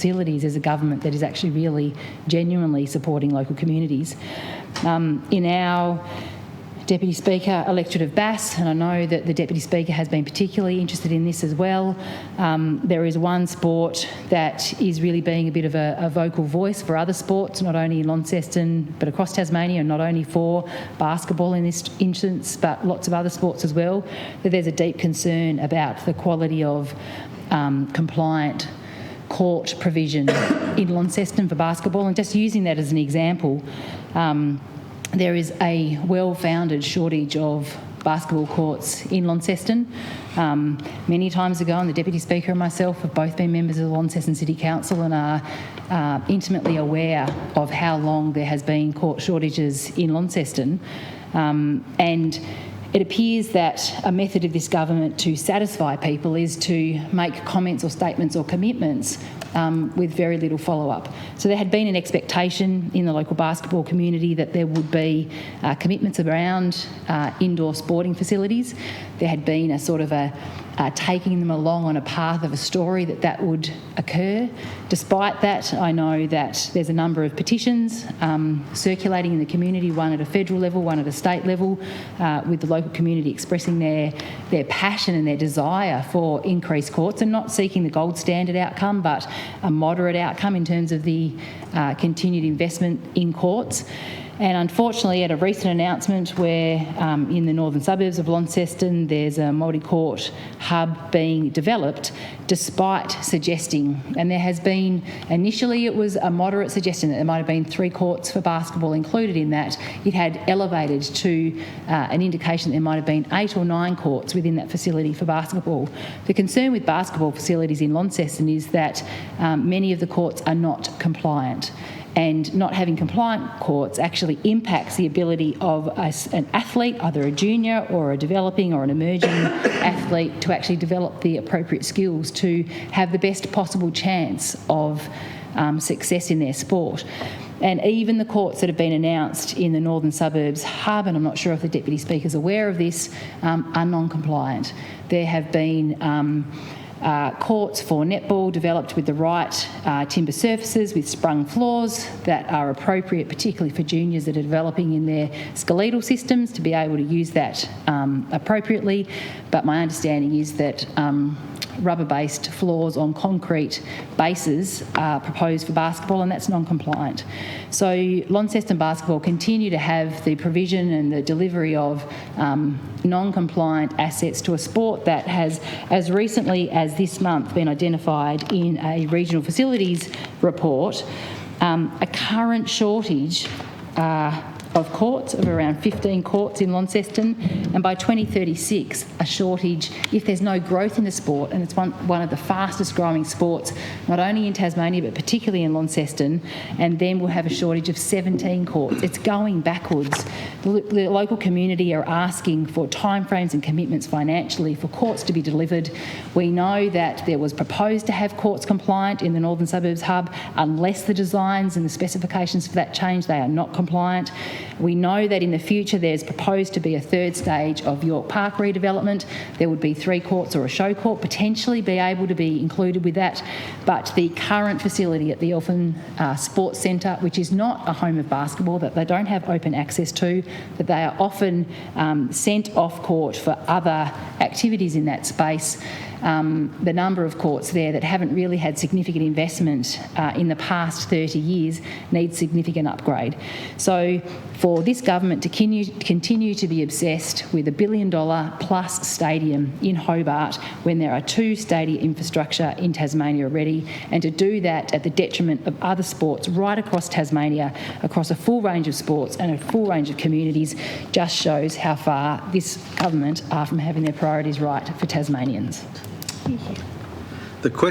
facilities as a government that is actually really genuinely supporting local communities. In our Deputy Speaker electorate of Bass, and I know that the Deputy Speaker has been particularly interested in this as well, there is one sport that is really being a bit of a vocal voice for other sports, not only in Launceston but across Tasmania, and not only for basketball in this instance but lots of other sports as well, that there's a deep concern about the quality of compliant court provision in Launceston for basketball. And just using that as an example, there is a well-founded shortage of basketball courts in Launceston. Many times ago, and the Deputy Speaker and myself have both been members of the Launceston City Council and are intimately aware of how long there has been court shortages in Launceston. And it appears that a method of this government to satisfy people is to make comments or statements or commitments with very little follow-up. So there had been an expectation in the local basketball community that there would be commitments around indoor sporting facilities. There had been a sort of a taking them along on a path of a story that would occur. Despite that, I know that there's a number of petitions circulating in the community, one at a federal level, one at a state level, with the local community expressing their passion and their desire for increased courts, and not seeking the gold standard outcome but a moderate outcome in terms of the continued investment in courts. And unfortunately, at a recent announcement where in the northern suburbs of Launceston there's a multi-court hub being developed, despite suggesting, and there has been, initially it was a moderate suggestion that there might have been 3 courts for basketball included in that, it had elevated to an indication that there might have been 8 or 9 courts within that facility for basketball. The concern with basketball facilities in Launceston is that many of the courts are not compliant. And not having compliant courts actually impacts the ability of an athlete, either a junior or a developing or an emerging athlete, to actually develop the appropriate skills to have the best possible chance of success in their sport. And even the courts that have been announced in the northern suburbs hub, and I'm not sure if the Deputy Speaker is aware of this, are non-compliant. There have been courts for netball developed with the right timber surfaces with sprung floors that are appropriate, particularly for juniors that are developing in their skeletal systems, to be able to use that appropriately. But my understanding is that rubber-based floors on concrete bases are proposed for basketball, and that's non-compliant. So Launceston Basketball continue to have the provision and the delivery of non-compliant assets to a sport that has, as recently as this month, been identified in a regional facilities report, a current shortage of courts, of around 15 courts in Launceston, and by 2036 a shortage, if there's no growth in the sport, and it's one of the fastest growing sports not only in Tasmania but particularly in Launceston, and then we'll have a shortage of 17 courts. It's going backwards. The local community are asking for timeframes and commitments financially for courts to be delivered. We know that there was proposed to have courts compliant in the Northern Suburbs Hub. Unless the designs and the specifications for that change, they are not compliant. We know that in the future there's proposed to be a 3rd stage of York Park redevelopment. There would be 3 courts or a show court potentially be able to be included with that. But the current facility at the Elfin Sports Centre, which is not a home of basketball, that they don't have open access to, that they are often sent off court for other activities in that space, the number of courts there that haven't really had significant investment in the past 30 years needs significant upgrade. So for this government to continue to be obsessed with $1 billion plus stadium in Hobart when there are 2 stadium infrastructure in Tasmania already, and to do that at the detriment of other sports right across Tasmania, across a full range of sports and a full range of communities, just shows how far this government are from having their priorities right for Tasmanians. The question